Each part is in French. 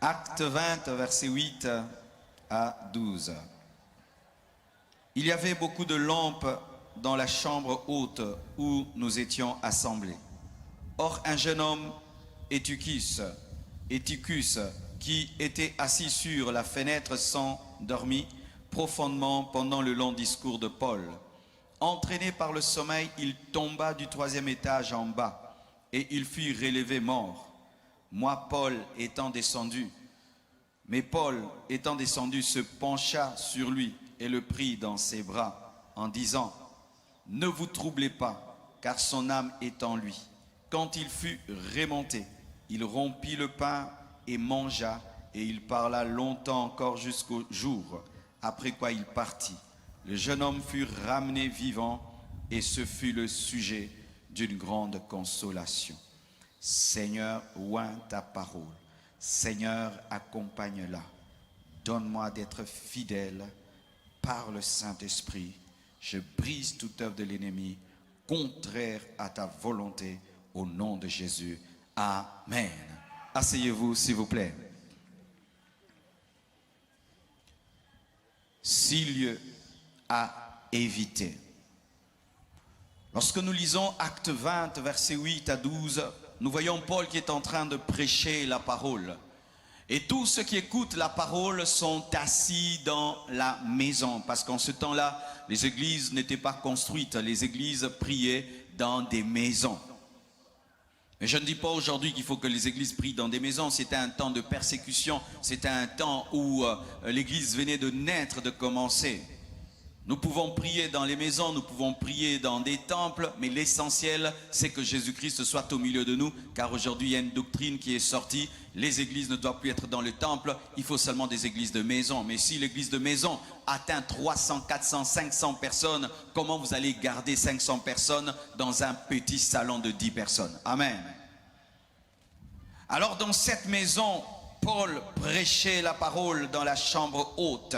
Acte 20, versets 8 à 12. Il y avait beaucoup de lampes dans la chambre haute où nous étions assemblés. Or, un jeune homme, Eutychus, qui était assis sur la fenêtre, s'endormit profondément pendant le long discours de Paul. Entraîné par le sommeil, il tomba du 3e étage en bas et il fut relevé mort. Paul étant descendu, se pencha sur lui et le prit dans ses bras en disant « Ne vous troublez pas, car son âme est en lui. » Quand il fut remonté, il rompit le pain et mangea, et il parla longtemps encore jusqu'au jour, après quoi il partit. Le jeune homme fut ramené vivant, et ce fut le sujet d'une grande consolation. Seigneur, oins ta parole. Seigneur, accompagne-la. Donne-moi d'être fidèle par le Saint-Esprit. Je brise toute œuvre de l'ennemi, contraire à ta volonté, au nom de Jésus. Amen. Asseyez-vous, s'il vous plaît. 6 lieux à éviter. Lorsque nous lisons Acte 20, versets 8 à 12, nous voyons Paul qui est en train de prêcher la parole. Et tous ceux qui écoutent la parole sont assis dans la maison. Parce qu'en ce temps-là, les églises n'étaient pas construites. Les églises priaient dans des maisons. Mais je ne dis pas aujourd'hui qu'il faut que les églises prient dans des maisons. C'était un temps de persécution. C'était un temps où l'église venait de naître, de commencer. Nous pouvons prier dans les maisons, nous pouvons prier dans des temples, mais l'essentiel, c'est que Jésus-Christ soit au milieu de nous, car aujourd'hui, il y a une doctrine qui est sortie. Les églises ne doivent plus être dans le temple, il faut seulement des églises de maison. Mais si l'église de maison atteint 300, 400, 500 personnes, comment vous allez garder 500 personnes dans un petit salon de 10 personnes? Amen. Alors, dans cette maison, Paul prêchait la parole dans la chambre haute.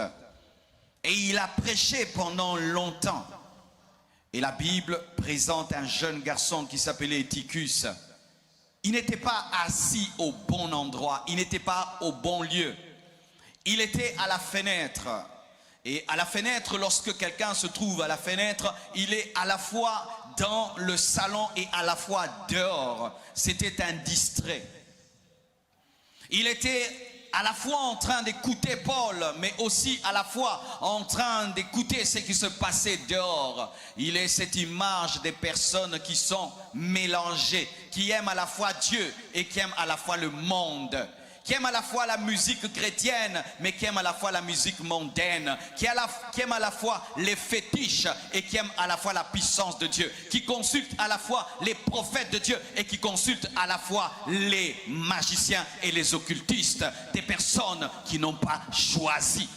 Et il a prêché pendant longtemps. Et la Bible présente un jeune garçon qui s'appelait Eutychus. Il n'était pas assis au bon endroit, il n'était pas au bon lieu. Il était à la fenêtre. Et à la fenêtre, lorsque quelqu'un se trouve à la fenêtre, il est à la fois dans le salon et à la fois dehors. C'était un distrait. Il était à la fois en train d'écouter Paul, mais aussi à la fois en train d'écouter ce qui se passait dehors. Il est cette image des personnes qui sont mélangées, qui aiment à la fois Dieu et qui aiment à la fois le monde, qui aiment à la fois la musique chrétienne, mais qui aiment à la fois la musique mondaine, qui aiment à la fois les fétiches et qui aiment à la fois la puissance de Dieu, qui consultent à la fois les prophètes de Dieu et qui consultent à la fois les magiciens et les occultistes, des personnes qui n'ont pas choisi.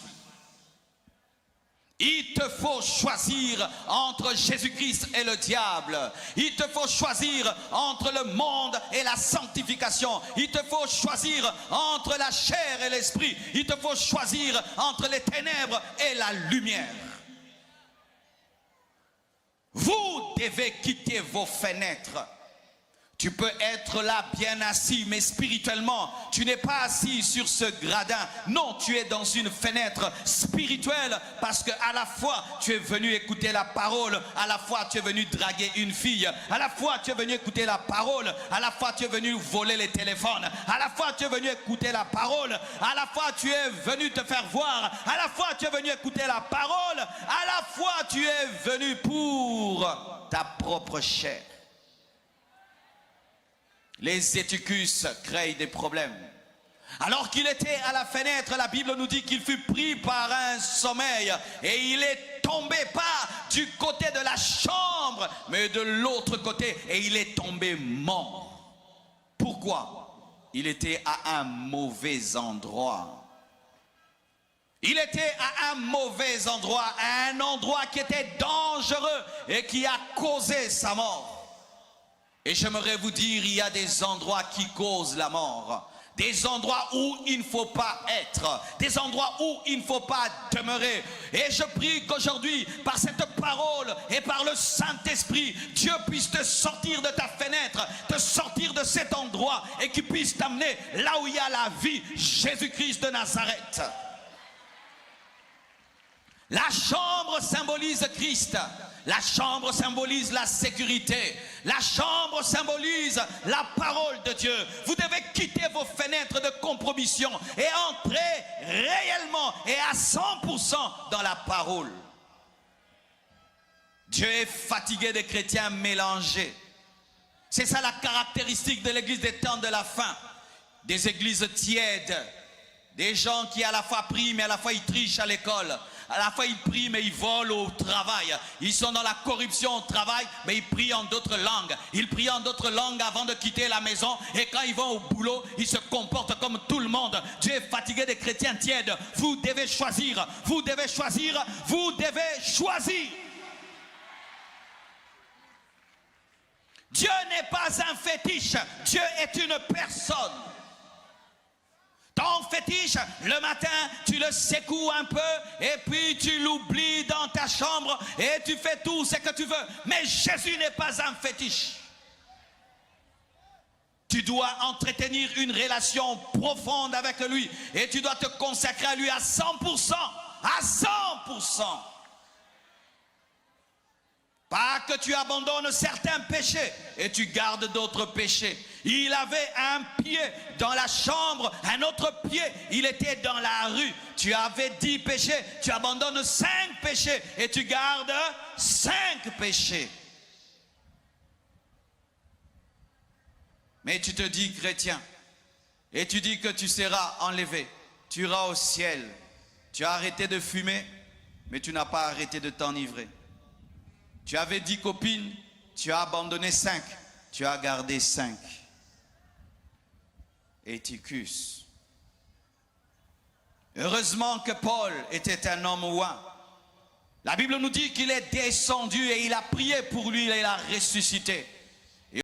Il te faut choisir entre Jésus-Christ et le diable. Il te faut choisir entre le monde et la sanctification. Il te faut choisir entre la chair et l'esprit. Il te faut choisir entre les ténèbres et la lumière. Vous devez quitter vos fenêtres. Tu peux être là bien assis, mais spirituellement, tu n'es pas assis sur ce gradin. Non, tu es dans une fenêtre spirituelle parce qu'à la fois, tu es venu écouter la parole, à la fois, tu es venu draguer une fille, à la fois, tu es venu écouter la parole, à la fois, tu es venu voler les téléphones, à la fois, tu es venu écouter la parole, à la fois, tu es venu te faire voir, à la fois, tu es venu écouter la parole, à la fois, tu es venu pour ta propre chair. Les Eutychus créent des problèmes. Alors qu'il était à la fenêtre, la Bible nous dit qu'il fut pris par un sommeil et il est tombé pas du côté de la chambre, mais de l'autre côté, et il est tombé mort. Pourquoi? Il était à un mauvais endroit. Il était à un mauvais endroit, à un endroit qui était dangereux et qui a causé sa mort. Et j'aimerais vous dire, il y a des endroits qui causent la mort. des endroits où il ne faut pas être, des endroits où il ne faut pas demeurer. Et je prie qu'aujourd'hui, par cette parole et par le Saint-Esprit, Dieu puisse te sortir de ta fenêtre, te sortir de cet endroit et qu'il puisse t'amener là où il y a la vie, Jésus-Christ de Nazareth. La chambre symbolise Christ. La chambre symbolise la sécurité. La chambre symbolise la parole de Dieu. Vous devez quitter vos fenêtres de compromission et entrer réellement et à 100% dans la parole. Dieu est fatigué des chrétiens mélangés. C'est ça la caractéristique de l'église des temps de la fin. Des églises tièdes. Des gens qui à la fois prient mais à la fois ils trichent à l'école. À la fois ils prient mais ils volent au travail. Ils sont dans la corruption au travail mais ils prient en d'autres langues. Ils prient en d'autres langues avant de quitter la maison. Et quand ils vont au boulot, ils se comportent comme tout le monde. Dieu est fatigué des chrétiens tièdes. Vous devez choisir. Vous devez choisir. Vous devez choisir. Dieu n'est pas un fétiche. Dieu est une personne. Ton fétiche, le matin, tu le secoues un peu et puis tu l'oublies dans ta chambre et tu fais tout ce que tu veux. Mais Jésus n'est pas un fétiche. Tu dois entretenir une relation profonde avec lui et tu dois te consacrer à lui à 100%. À 100%. Pas que tu abandonnes certains péchés et tu gardes d'autres péchés. Il avait un pied dans la chambre, un autre pied, il était dans la rue. Tu avais 10 péchés, tu abandonnes 5 péchés et tu gardes 5 péchés. Mais tu te dis chrétien et tu dis que tu seras enlevé, tu iras au ciel. Tu as arrêté de fumer, mais tu n'as pas arrêté de t'enivrer. Tu avais 10 copines, tu as abandonné 5, tu as gardé 5. Éticus. Heureusement que Paul était un homme oint. La Bible nous dit qu'il est descendu et il a prié pour lui et il a ressuscité.